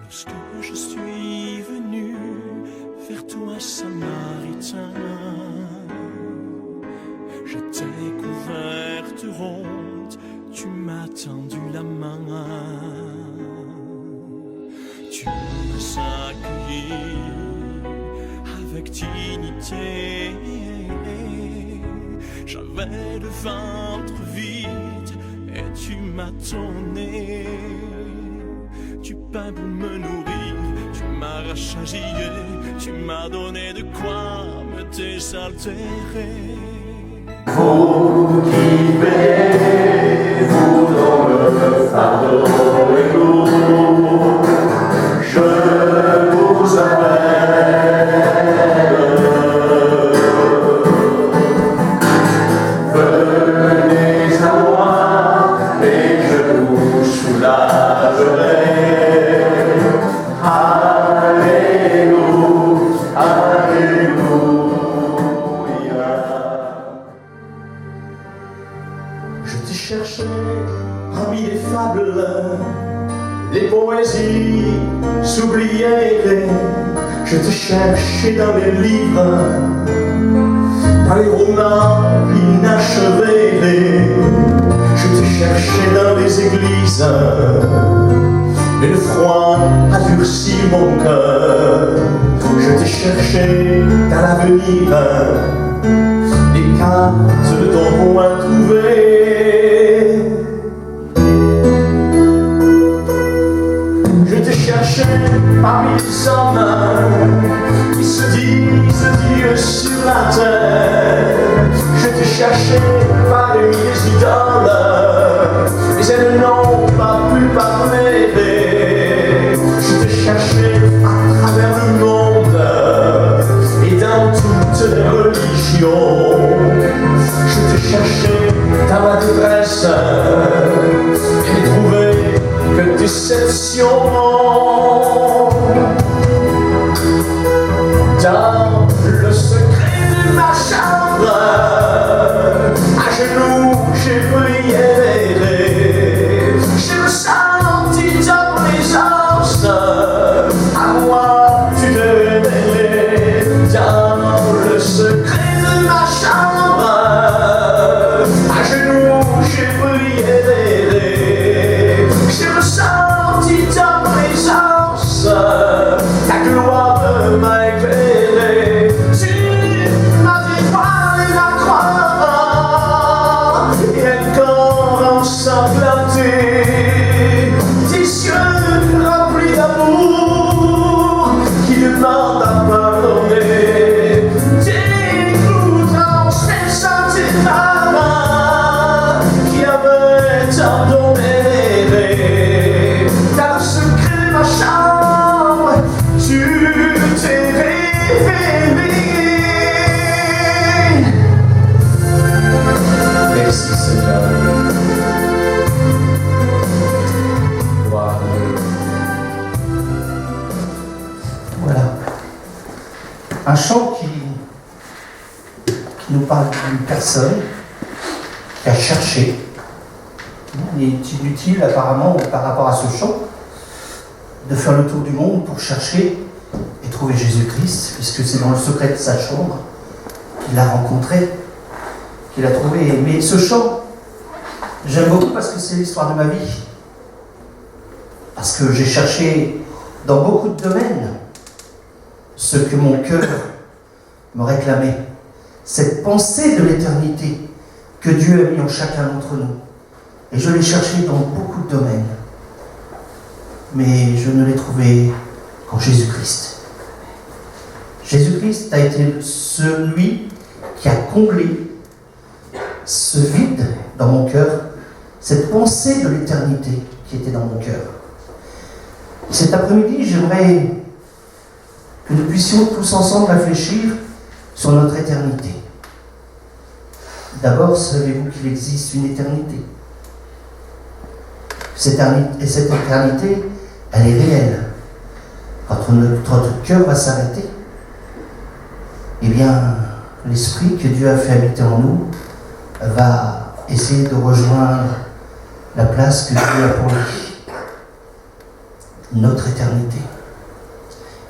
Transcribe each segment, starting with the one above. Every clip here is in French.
Lorsque je suis venu vers toi, Samaritain, j'étais couverte honte, tu m'as tendu la main. Tu m'as accueilli avec dignité. J'avais le ventre vide et tu m'as donné du pain pour me nourrir. Tu m'as rassasié, tu m'as donné de quoi me désaltérer. Vous qui venez, vous dans le fardeau et lourd, je vous appelle. Venez à moi et je vous soulagerai. Alléluia, Alléluia. Je te cherchais parmi les fables, les poésies oubliées. Je te cherchais dans les livres, dans les romans inachevés. Je te cherchais dans les églises, mais le froid a durci mon cœur. Je te cherchais dans l'avenir, les cartes de ton point trouvé. Je te cherchais parmi les hommes qui se disent Dieu sur la terre. Je te cherchais parmi les idoles, mais elles n'ont pas pu parler. Je te cherchais à travers le monde et dans toutes les religions. Je te cherchais dans la détresse et ne trouvais que déception. Dans le secret de ma chambre, à genoux j'ai prié. J'ai ressenti ta présence, à moi tu te révélais. Dans le secret de ma chambre, à genoux j'ai prié. J'ai ressenti ta présence, ta gloire m'a éclairé. Tu m'as dévoilé la croix et un corps ensanglanté. Tes yeux remplis d'amour qui demandent à pardonner. Tes clous transperçant tes femmes qui avaient tant donné. Dans le secret de ma chambre, tu t'es révélé. Merci Seigneur. Gloire à Dieu. Voilà. Un chant qui nous parle d'une personne qui a cherché. Il est inutile apparemment par rapport à ce chant de faire le tour du monde pour chercher et trouver Jésus-Christ, puisque c'est dans le secret de sa chambre qu'il l'a rencontré, qu'il a trouvé. Mais ce chant, j'aime beaucoup parce que c'est l'histoire de ma vie. Parce que j'ai cherché dans beaucoup de domaines ce que mon cœur me réclamait. Cette pensée de l'éternité que Dieu a mis en chacun d'entre nous. Et je l'ai cherché dans beaucoup de domaines. Mais je ne l'ai trouvé qu'en Jésus-Christ. Jésus-Christ a été celui qui a comblé ce vide dans mon cœur, cette pensée de l'éternité qui était dans mon cœur. Cet après-midi, j'aimerais que nous puissions tous ensemble réfléchir sur notre éternité. D'abord, savez-vous qu'il existe une éternité ? Cette éternité, elle est réelle. Quand notre cœur va s'arrêter, eh bien, l'esprit que Dieu a fait habiter en nous va essayer de rejoindre la place que Dieu a pour lui. notre éternité.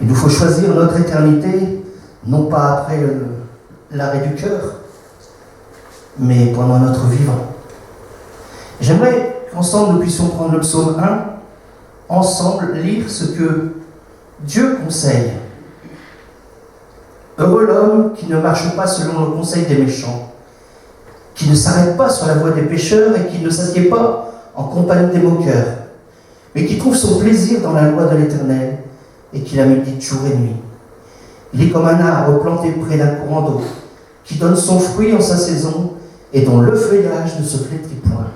Il nous faut choisir notre éternité, non pas après l'arrêt du cœur, mais pendant notre vivant. J'aimerais qu'ensemble nous puissions prendre le psaume 1, ensemble lire ce que Dieu conseille. Heureux l'homme qui ne marche pas selon le conseil des méchants, qui ne s'arrête pas sur la voie des pécheurs et qui ne s'assied pas en compagnie des moqueurs, mais qui trouve son plaisir dans la loi de l'Éternel et qui la médite jour et nuit. Il est comme un arbre planté près d'un courant d'eau, qui donne son fruit en sa saison et dont le feuillage ne se flétrit point.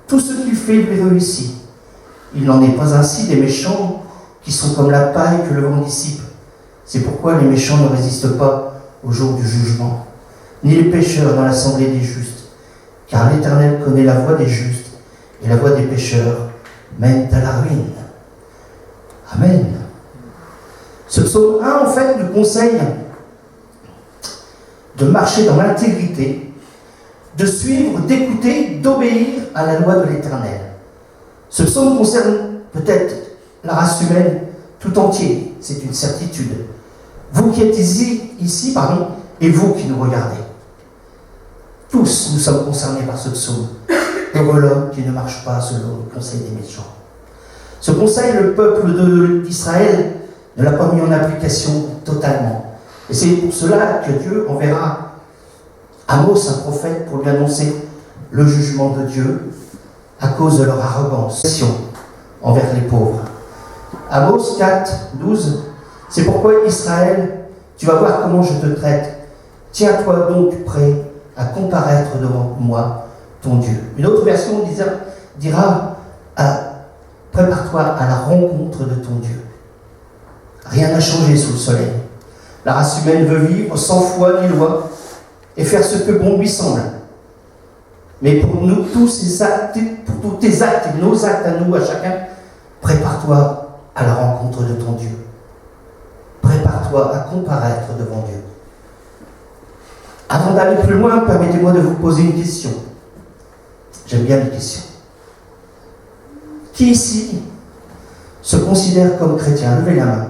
Tout ce qu'il fait lui réussit. Il n'en est pas ainsi des méchants qui sont comme la paille que le vent dissipe. C'est pourquoi les méchants ne résistent pas au jour du jugement, ni les pécheurs dans l'assemblée des justes, car l'Éternel connaît la voie des justes et la voie des pécheurs mène à la ruine. Amen. Ce psaume 1, en fait, nous conseille de marcher dans l'intégrité, de suivre, d'écouter, d'obéir à la loi de l'Éternel. Ce psaume concerne peut-être la race humaine tout entière, c'est une certitude. Vous qui êtes ici, et vous qui nous regardez. Tous nous sommes concernés par ce psaume. Heureux l'homme qui ne marche pas selon le conseil des méchants. Ce conseil, le peuple d'Israël ne l'a pas mis en application totalement. Et c'est pour cela que Dieu enverra Amos, un prophète, pour lui annoncer le jugement de Dieu à cause de leur arrogance envers les pauvres. Amos 4, 12, c'est pourquoi Israël, tu vas voir comment je te traite. Tiens-toi donc prêt à comparaître devant moi, ton Dieu. Une autre version dira prépare-toi à la rencontre de ton Dieu. Rien n'a changé sous le soleil. La race humaine veut vivre sans foi ni loi et faire ce que bon lui semble. Mais pour nous, pour tous tes actes et nos actes à nous, à chacun, prépare-toi à la rencontre de ton Dieu. Prépare-toi à comparaître devant Dieu. Avant d'aller plus loin, permettez-moi de vous poser une question. J'aime bien les questions. Qui ici se considère comme chrétien? Levez la main.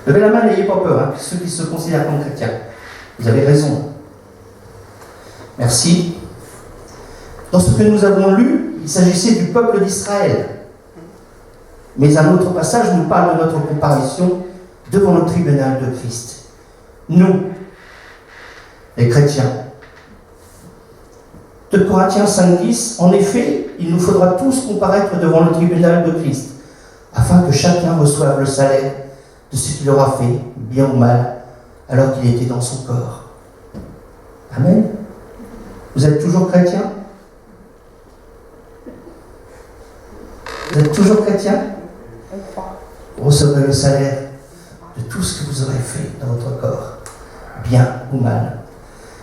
Levez la main, n'ayez pas peur, ceux qui se considèrent comme chrétiens. Vous avez raison. Merci. Dans ce que nous avons lu, il s'agissait du peuple d'Israël. Mais un autre passage nous parle de notre comparution devant le tribunal de Christ. Nous, les chrétiens. 2 Corinthiens 5,10, en effet, il nous faudra tous comparaître devant le tribunal de Christ, afin que chacun reçoive le salaire de ce qu'il aura fait, bien ou mal, alors qu'il était dans son corps. Amen. Vous êtes toujours chrétien? Vous êtes toujours chrétien? Vous recevrez le salaire de tout ce que vous aurez fait dans votre corps, bien ou mal.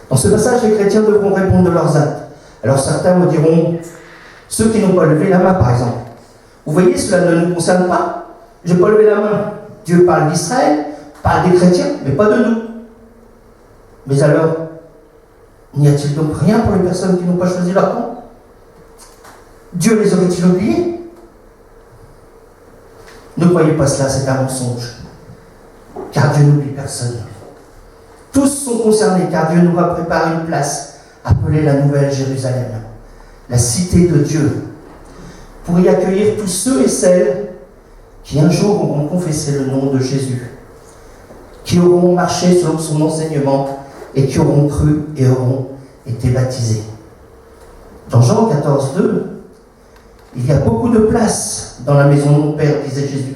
Dans ce passage, les chrétiens devront répondre de leurs actes. Alors certains me diront, ceux qui n'ont pas levé la main par exemple, vous voyez, cela ne nous concerne pas. Je n'ai pas levé la main. Dieu parle d'Israël, parle des chrétiens, mais pas de nous. Mais alors, n'y a-t-il donc rien pour les personnes qui n'ont pas choisi leur camp? Dieu les aurait-il oubliés? Ne croyez pas cela, c'est un mensonge. Car Dieu n'oublie personne. Tous sont concernés, car Dieu nous va préparer une place, appelée la Nouvelle Jérusalem, la cité de Dieu, pour y accueillir tous ceux et celles qui un jour auront confessé le nom de Jésus, qui auront marché selon son enseignement et qui auront cru et auront été baptisés. Dans Jean 14, 2, il y a beaucoup de place dans la maison de mon Père, disait Jésus.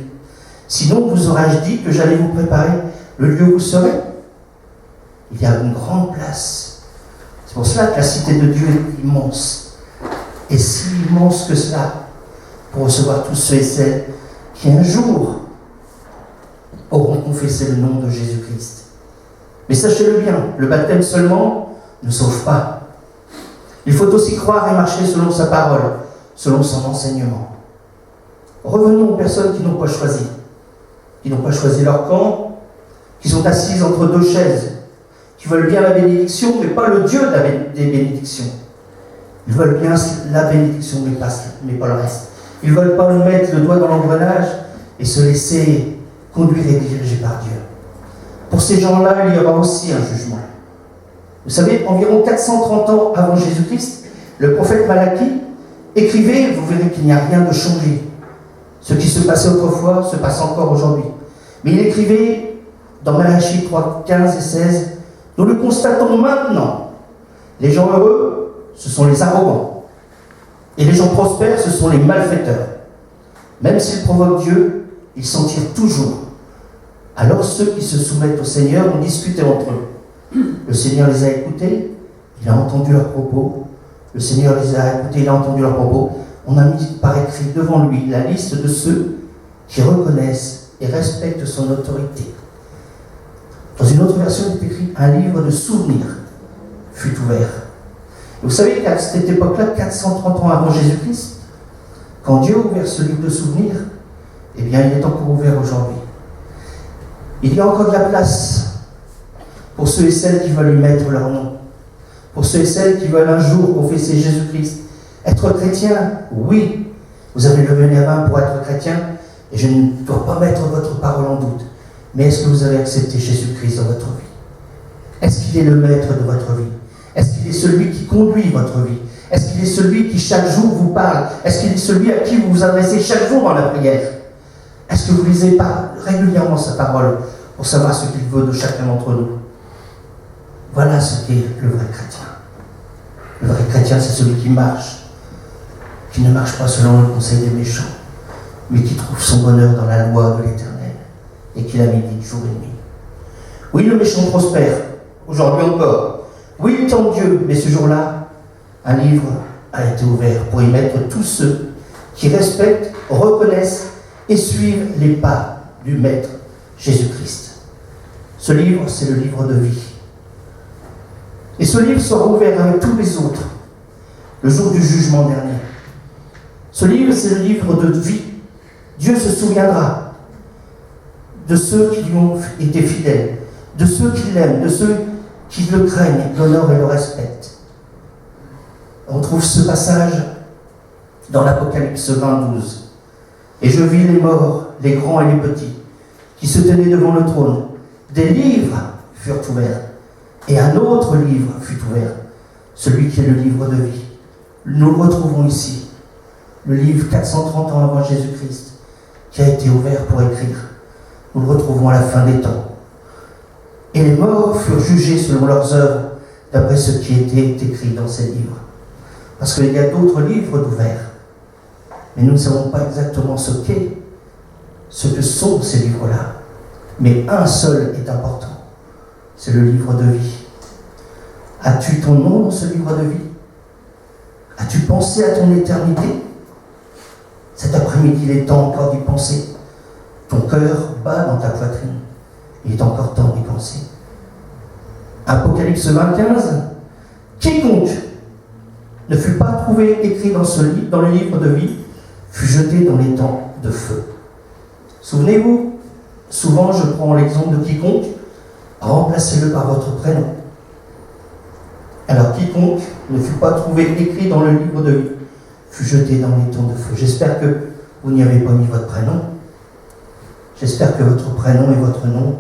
Sinon, vous aurais-je dit que j'allais vous préparer le lieu où vous serez? Il y a une grande place. C'est pour cela que la cité de Dieu est immense. Et si immense que cela, pour recevoir tous ceux et celles qui un jour auront confessé le nom de Jésus-Christ. Mais sachez-le bien, le baptême seulement ne sauve pas. Il faut aussi croire et marcher selon sa parole, selon son enseignement. Revenons aux personnes qui n'ont pas choisi leur camp, qui sont assises entre deux chaises, qui veulent bien la bénédiction, mais pas le Dieu des bénédictions. Ils veulent bien la bénédiction, mais pas le reste. Ils ne veulent pas mettre le doigt dans l'engrenage et se laisser conduire et diriger par Dieu. Pour ces gens-là, il y aura aussi un jugement. Vous savez, environ 430 ans avant Jésus-Christ, le prophète Malachie écrivait, vous verrez qu'il n'y a rien de changé. Ce qui se passait autrefois se passe encore aujourd'hui. Mais il écrivait dans Malachie 3, 15 et 16, nous le constatons maintenant. Les gens heureux, ce sont les arrogants. Et les gens prospères, ce sont les malfaiteurs. Même s'ils provoquent Dieu, ils s'en tirent toujours. Alors ceux qui se soumettent au Seigneur ont discuté entre eux. Le Seigneur les a écoutés, il a entendu leurs propos. Le Seigneur les a écoutés, il a entendu leurs propos. On a mis par écrit devant lui la liste de ceux qui reconnaissent et respectent son autorité. Dans une autre version, il est écrit un livre de souvenirs fut ouvert. Et vous savez qu'à cette époque-là, 430 ans avant Jésus-Christ, quand Dieu a ouvert ce livre de souvenirs, eh bien, il est encore ouvert aujourd'hui. Il y a encore de la place pour ceux et celles qui veulent lui mettre leur nom, pour ceux et celles qui veulent un jour confesser Jésus-Christ. Être chrétien, oui, vous avez levé les reins pour être chrétien, et je ne dois pas mettre votre parole en doute. Mais est-ce que vous avez accepté Jésus-Christ dans votre vie? Est-ce qu'il est le maître de votre vie? Est-ce qu'il est celui qui conduit votre vie? Est-ce qu'il est celui qui chaque jour vous parle? Est-ce qu'il est celui à qui vous vous adressez chaque jour dans la prière? Est-ce que vous lisez pas régulièrement sa parole pour savoir ce qu'il veut de chacun d'entre nous? Voilà ce qu'est le vrai chrétien. Le vrai chrétien, c'est celui qui ne marche pas selon le conseil des méchants, mais qui trouve son bonheur dans la loi de l'Éternel et qui la médite jour et nuit. Oui, le méchant prospère, aujourd'hui encore. Oui, il tente Dieu, mais ce jour-là, un livre a été ouvert pour y mettre tous ceux qui respectent, reconnaissent et suivent les pas du Maître Jésus-Christ. Ce livre, c'est le livre de vie. Et ce livre sera ouvert avec tous les autres, le jour du jugement dernier. Ce livre, c'est le livre de vie. Dieu se souviendra de ceux qui lui ont été fidèles, de ceux qui l'aiment, de ceux qui le craignent, l'honorent et le respectent. On trouve ce passage dans l'Apocalypse 20:12. Et je vis les morts, les grands et les petits, qui se tenaient devant le trône. Des livres furent ouverts, et un autre livre fut ouvert, celui qui est le livre de vie. Nous le retrouvons ici, le livre 430 ans avant Jésus-Christ, qui a été ouvert pour écrire. Nous le retrouvons à la fin des temps. Et les morts furent jugés selon leurs œuvres, d'après ce qui était écrit dans ces livres. Parce qu'il y a d'autres livres d'ouverts, mais nous ne savons pas exactement ce que sont ces livres-là. Mais un seul est important, c'est le livre de vie. As-tu ton nom dans ce livre de vie? As-tu pensé à ton éternité? Cet après-midi, il est temps encore d'y penser. Ton cœur bat dans ta poitrine. Il est encore temps d'y penser. Apocalypse 20:15. Quiconque ne fut pas trouvé écrit dans le livre de vie fut jeté dans les temps de feu. Souvenez-vous, souvent je prends l'exemple de quiconque, remplacez-le par votre prénom. Alors quiconque ne fut pas trouvé écrit dans le livre de vie fut jeté dans les temps de feu. J'espère que vous n'y avez pas mis votre prénom. J'espère que votre prénom et votre nom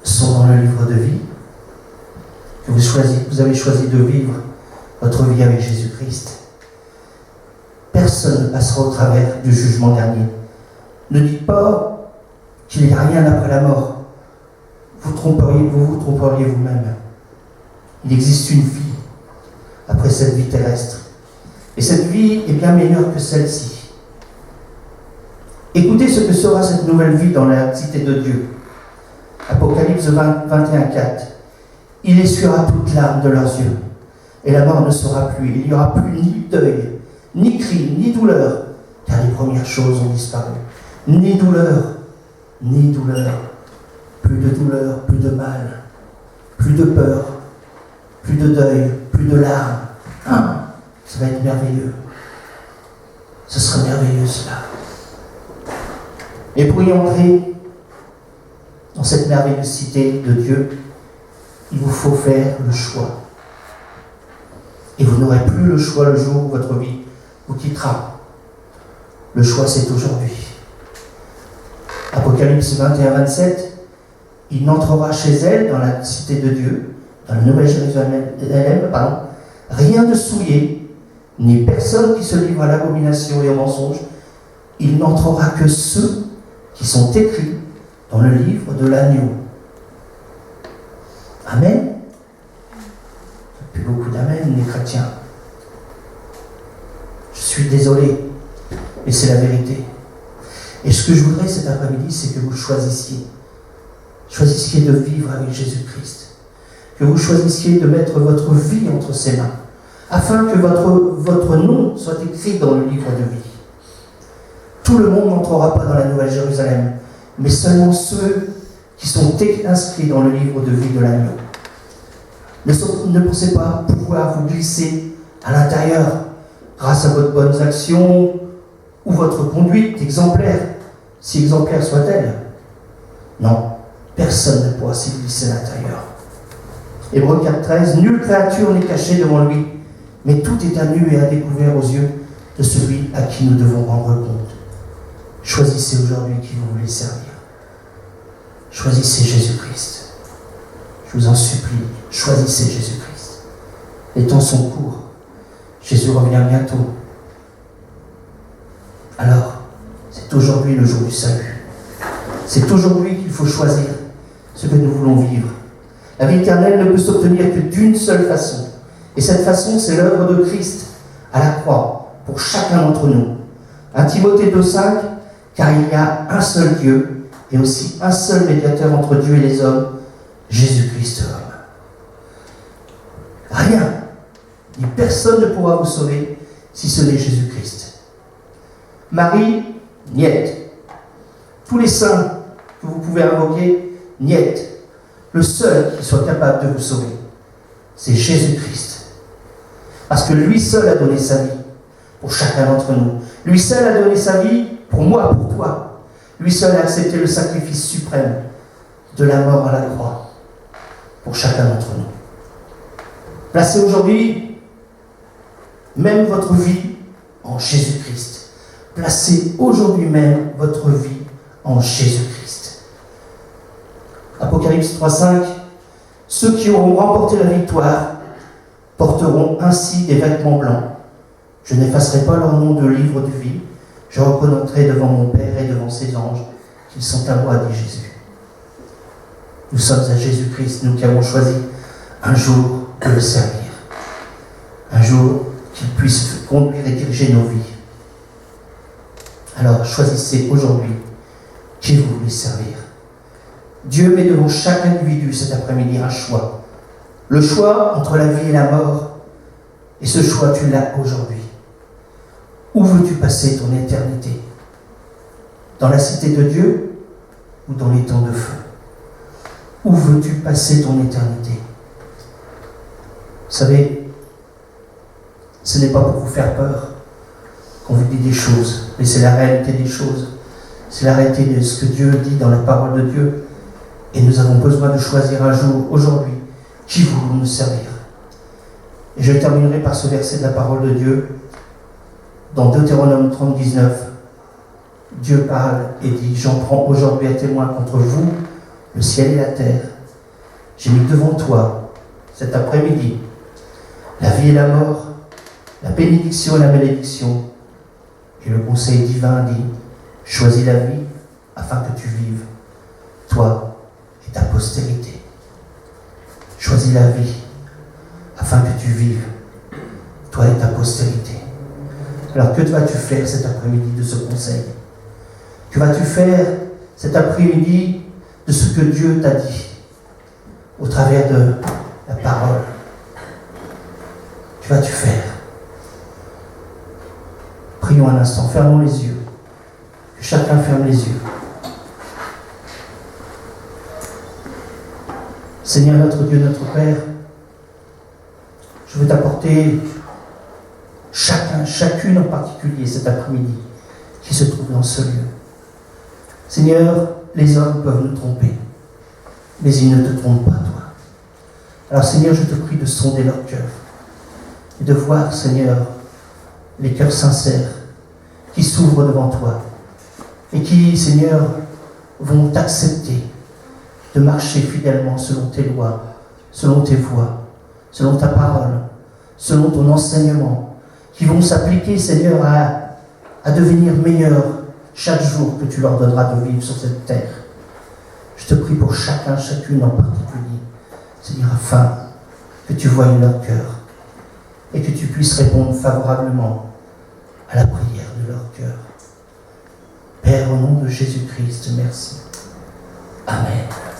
sont dans le livre de vie, que vous avez choisi de vivre votre vie avec Jésus-Christ. Personne ne passera au travers du jugement dernier. Ne dites pas qu'il n'y a rien après la mort. Vous vous tromperiez vous-même. Il existe une vie après cette vie terrestre. Et cette vie est bien meilleure que celle-ci. Écoutez ce que sera cette nouvelle vie dans la cité de Dieu. Apocalypse 21:4. Il essuiera toute larme de leurs yeux, et la mort ne sera plus. Il n'y aura plus ni deuil, ni cri, ni douleur, car les premières choses ont disparu. Ni douleur, ni douleur. Plus de douleur, plus de mal, plus de peur, plus de deuil, plus de larmes. Ça va être merveilleux. Ce sera merveilleux cela. Et pour y entrer dans cette merveilleuse cité de Dieu, il vous faut faire le choix. Et vous n'aurez plus le choix le jour où votre vie vous quittera. Le choix, c'est aujourd'hui. Apocalypse 21-27, il n'entrera chez elle, dans la cité de Dieu, dans la Nouvelle Jérusalem, rien de souillé, ni personne qui se livre à l'abomination et au mensonge. Il n'entrera que ceux qui sont écrits dans le livre de l'agneau. Amen. Plus beaucoup d'amen, les chrétiens. Je suis désolé, mais c'est la vérité. Et ce que je voudrais cet après-midi, c'est que vous choisissiez de vivre avec Jésus-Christ, que vous choisissiez de mettre votre vie entre ses mains, afin que votre nom soit écrit dans le livre de vie. Tout le monde n'entrera pas dans la Nouvelle Jérusalem, mais seulement ceux qui sont inscrits dans le livre de vie de l'agneau. Ne pensez pas pouvoir vous glisser à l'intérieur grâce à votre bonnes actions ou votre conduite exemplaire, si exemplaire soit-elle. Non, personne ne pourra s'y glisser à l'intérieur. Hébreux 4.13, nulle créature n'est cachée devant lui, mais tout est à nu et à découvert aux yeux de celui à qui nous devons rendre compte. Choisissez aujourd'hui qui vous voulez servir. Choisissez Jésus-Christ. Je vous en supplie, choisissez Jésus-Christ. Les temps sont courts. Jésus revient bientôt. Alors, c'est aujourd'hui le jour du salut. C'est aujourd'hui qu'il faut choisir ce que nous voulons vivre. La vie éternelle ne peut s'obtenir que d'une seule façon. Et cette façon, c'est l'œuvre de Christ à la croix pour chacun d'entre nous. 1 Timothée 2,5, car il y a un seul Dieu et aussi un seul médiateur entre Dieu et les hommes, Jésus-Christ homme. Rien, ni personne ne pourra vous sauver si ce n'est Jésus-Christ. Marie, niet. Tous les saints que vous pouvez invoquer, niet. Le seul qui soit capable de vous sauver, c'est Jésus-Christ. Parce que lui seul a donné sa vie pour chacun d'entre nous. Lui seul a donné sa vie pour moi, pour toi. Lui seul a accepté le sacrifice suprême de la mort à la croix pour chacun d'entre nous. Placez aujourd'hui même votre vie en Jésus-Christ. Placez aujourd'hui même votre vie en Jésus-Christ. Apocalypse 3.5, ceux qui auront remporté la victoire porteront ainsi des vêtements blancs. Je n'effacerai pas leur nom de livre de vie. Je reconnaîtrai devant mon Père et devant ses anges qu'ils sont à moi, dit Jésus. Nous sommes à Jésus-Christ, nous qui avons choisi un jour de le servir. Un jour qu'il puisse conduire et diriger nos vies. Alors choisissez aujourd'hui qui vous voulez servir. Dieu met devant chaque individu cet après-midi un choix. Le choix entre la vie et la mort. Et ce choix, tu l'as aujourd'hui. Où veux-tu passer ton éternité? Dans la cité de Dieu ou dans les temps de feu? Où veux-tu passer ton éternité? Vous savez, ce n'est pas pour vous faire peur qu'on vous dit des choses, mais c'est la réalité des choses. C'est la réalité de ce que Dieu dit dans la parole de Dieu. Et nous avons besoin de choisir un jour, aujourd'hui, qui voulons nous servir. Et je terminerai par ce verset de la parole de Dieu. Dans Deutéronome 30, 19, Dieu parle et dit « J'en prends aujourd'hui à témoin contre vous, le ciel et la terre. J'ai mis devant toi, cet après-midi, la vie et la mort, la bénédiction et la malédiction. » Et le conseil divin dit « Choisis la vie afin que tu vives, toi et ta postérité. » Choisis la vie afin que tu vives, toi et ta postérité. Alors que vas-tu faire cet après-midi de ce conseil? Que vas-tu faire cet après-midi de ce que Dieu t'a dit au travers de la parole? Que vas-tu faire? Prions un instant, fermons les yeux. Que chacun ferme les yeux. Seigneur notre Dieu, notre Père, je veux t'apporter chacune en particulier cet après-midi qui se trouve dans ce lieu. Seigneur, les hommes peuvent nous tromper, mais ils ne te trompent pas, toi. Alors Seigneur, je te prie de sonder leur cœur, et de voir, Seigneur, les cœurs sincères qui s'ouvrent devant toi et qui, Seigneur, vont t'accepter de marcher fidèlement selon tes lois, selon tes voies, selon ta parole, selon ton enseignement, qui vont s'appliquer, Seigneur, à devenir meilleurs chaque jour que tu leur donneras de vivre sur cette terre. Je te prie pour chacun, chacune en particulier, Seigneur, afin que tu voies leur cœur et que tu puisses répondre favorablement à la prière de leur cœur. Père, au nom de Jésus-Christ, merci. Amen.